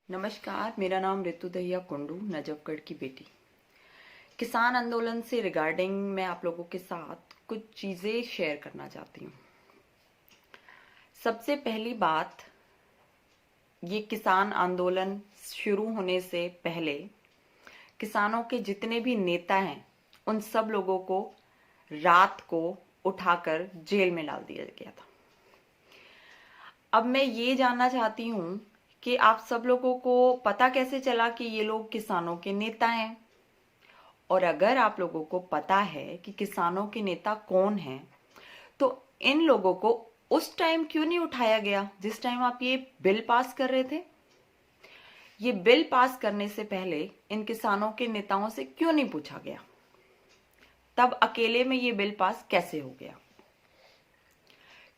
नमस्कार, मेरा नाम रितु दहिया कुंडू, नजफगढ़ की बेटी। किसान आंदोलन से रिगार्डिंग मैं आप लोगों के साथ कुछ चीजें शेयर करना चाहती हूँ। सबसे पहली बात, ये किसान आंदोलन शुरू होने से पहले किसानों के जितने भी नेता हैं उन सब लोगों को रात को उठाकर जेल में डाल दिया गया था। अब मैं ये जानना चाहती हूँ कि आप सब लोगों को पता कैसे चला कि ये लोग किसानों के नेता हैं, और अगर आप लोगों को पता है कि किसानों के नेता कौन हैं, तो इन लोगों को उस टाइम क्यों नहीं उठाया गया जिस टाइम आप ये बिल पास कर रहे थे? ये बिल पास करने से पहले इन किसानों के नेताओं से क्यों नहीं पूछा गया? तब अकेले में ये बिल पास कैसे हो गया?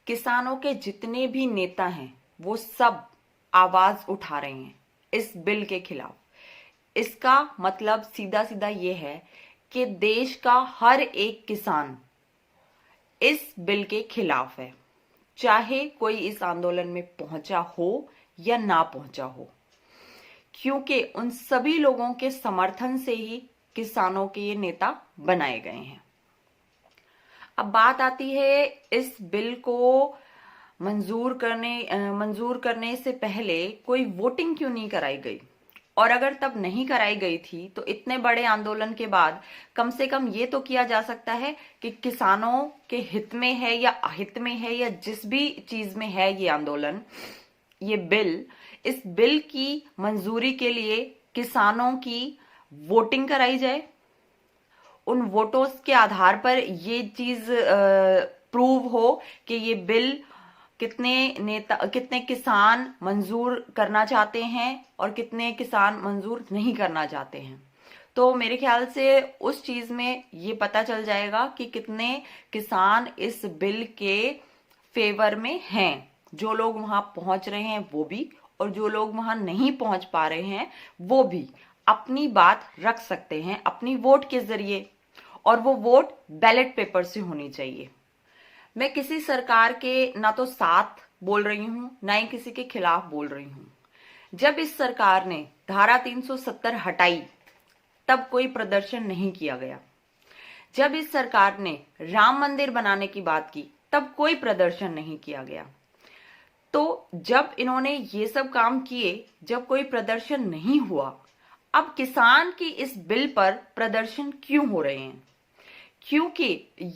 किसानों के जितने भी नेता हैं वो सब आवाज उठा रहे हैं इस बिल के खिलाफ। इसका मतलब सीधा सीधा ये है कि देश का हर एक किसान इस बिल के खिलाफ है, चाहे कोई इस आंदोलन में पहुंचा हो या ना पहुंचा हो, क्योंकि उन सभी लोगों के समर्थन से ही किसानों के ये नेता बनाए गए हैं। अब बात आती है इस बिल को मंजूर करने से पहले कोई वोटिंग क्यों नहीं कराई गई, और अगर तब नहीं कराई गई थी तो इतने बड़े आंदोलन के बाद कम से कम ये तो किया जा सकता है कि किसानों के हित में है या अहित में है या जिस भी चीज में है ये आंदोलन, ये बिल, इस बिल की मंजूरी के लिए किसानों की वोटिंग कराई जाए। उन वोटों के आधार पर ये चीज प्रूव हो कि ये बिल कितने किसान मंजूर करना चाहते हैं और कितने किसान मंजूर नहीं करना चाहते हैं। तो मेरे ख्याल से उस चीज में ये पता चल जाएगा कि कितने किसान इस बिल के फेवर में हैं। जो लोग वहां पहुंच रहे हैं वो भी, और जो लोग वहां नहीं पहुंच पा रहे हैं वो भी अपनी बात रख सकते हैं अपनी वोट के जरिए, और वो वोट बैलेट पेपर से होनी चाहिए। मैं किसी सरकार के ना तो साथ बोल रही हूं ना ही किसी के खिलाफ बोल रही हूं। जब इस सरकार ने धारा 370 हटाई तब कोई प्रदर्शन नहीं किया गया। जब इस सरकार ने राम मंदिर बनाने की बात की तब कोई प्रदर्शन नहीं किया गया। तो जब इन्होंने ये सब काम किए, जब कोई प्रदर्शन नहीं हुआ, अब किसान की इस बिल पर प्रदर्शन क्यों हो रहे हैं? क्योंकि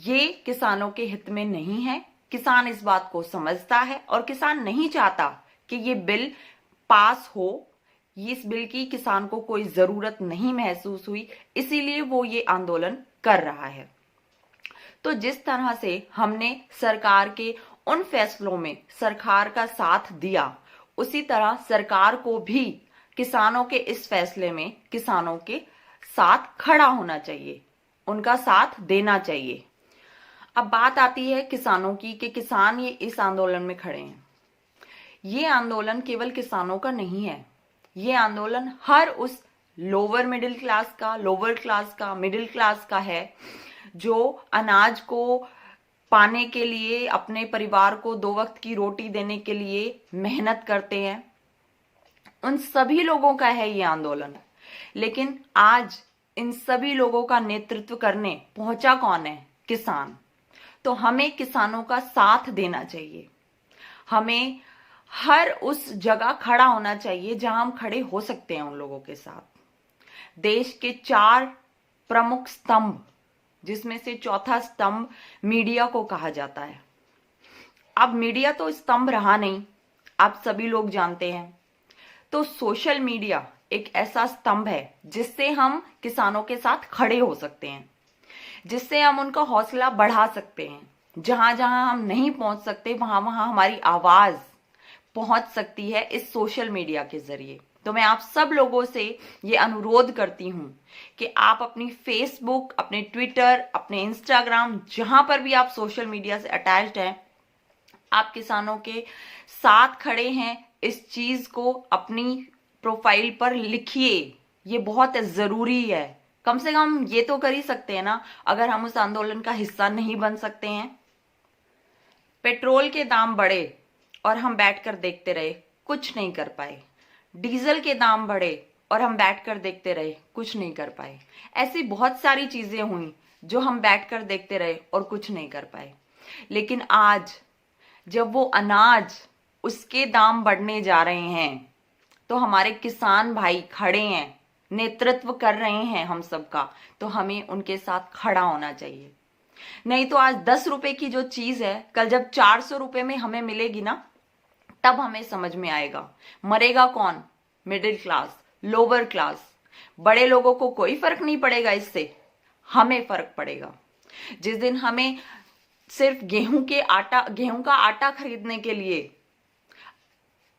ये किसानों के हित में नहीं है। किसान इस बात को समझता है और किसान नहीं चाहता कि ये बिल पास हो। इस बिल की किसान को कोई जरूरत नहीं महसूस हुई, इसीलिए वो ये आंदोलन कर रहा है। तो जिस तरह से हमने सरकार के उन फैसलों में सरकार का साथ दिया, उसी तरह सरकार को भी किसानों के इस फैसले में किसानों के साथ खड़ा होना चाहिए, उनका साथ देना चाहिए। अब बात आती है किसानों की कि किसान ये इस आंदोलन में खड़े हैं। ये आंदोलन केवल किसानों का नहीं है, ये आंदोलन हर उस लोअर मिडिल क्लास का मिडिल क्लास का है जो अनाज को पाने के लिए, अपने परिवार को 2 वक्त की रोटी देने के लिए मेहनत करते हैं। उन सभी लोगों का है ये आंदोलन। लेकिन आज इन सभी लोगों का नेतृत्व करने पहुंचा कौन है? किसान। तो हमें किसानों का साथ देना चाहिए। हमें हर उस जगह खड़ा होना चाहिए जहां हम खड़े हो सकते हैं उन लोगों के साथ। देश के 4 प्रमुख स्तंभ, जिसमें से चौथा स्तंभ मीडिया को कहा जाता है। अब मीडिया तो स्तंभ रहा नहीं, आप सभी लोग जानते हैं। तो सोशल मीडिया एक ऐसा स्तंभ है जिससे हम किसानों के साथ खड़े हो सकते हैं, जिससे हम उनका हौसला बढ़ा सकते हैं। जहां जहां हम नहीं पहुंच सकते वहां वहां हमारी आवाज पहुंच सकती है इस सोशल मीडिया के जरिए। तो मैं आप सब लोगों से ये अनुरोध करती हूं कि आप अपनी फेसबुक, अपने ट्विटर, अपने इंस्टाग्राम, जहां पर भी आप सोशल मीडिया से अटैच्ड हैं, आप किसानों के साथ खड़े हैं, इस चीज को अपनी प्रोफाइल पर लिखिए। ये बहुत जरूरी है। कम से कम ये तो कर ही सकते हैं ना, अगर हम उस आंदोलन का हिस्सा नहीं बन सकते हैं। पेट्रोल के दाम बढ़े और हम बैठकर देखते रहे, कुछ नहीं कर पाए। डीजल के दाम बढ़े और हम बैठकर देखते रहे, कुछ नहीं कर पाए। ऐसी बहुत सारी चीजें हुई जो हम बैठकर देखते रहे और कुछ नहीं कर पाए। लेकिन आज जब वो अनाज उसके दाम बढ़ने जा रहे हैं तो हमारे किसान भाई खड़े हैं, नेतृत्व कर रहे हैं हम सबका, तो हमें उनके साथ खड़ा होना चाहिए। नहीं तो आज 10 रुपए की जो चीज है कल जब 400 रुपए में हमें मिलेगी ना, तब हमें समझ में आएगा मरेगा कौन, मिडिल क्लास, लोअर क्लास। बड़े लोगों को कोई फर्क नहीं पड़ेगा, इससे हमें फर्क पड़ेगा। जिस दिन हमें सिर्फ गेहूं का आटा खरीदने के लिए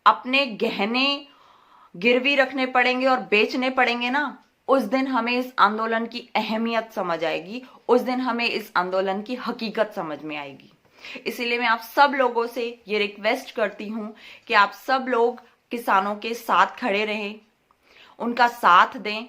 अपने गहने गिरवी रखने पड़ेंगे और बेचने पड़ेंगे ना, उस दिन हमें इस आंदोलन की अहमियत समझ आएगी, उस दिन हमें इस आंदोलन की हकीकत समझ में आएगी। इसीलिए मैं आप सब लोगों से ये रिक्वेस्ट करती हूं कि आप सब लोग किसानों के साथ खड़े रहें, उनका साथ दें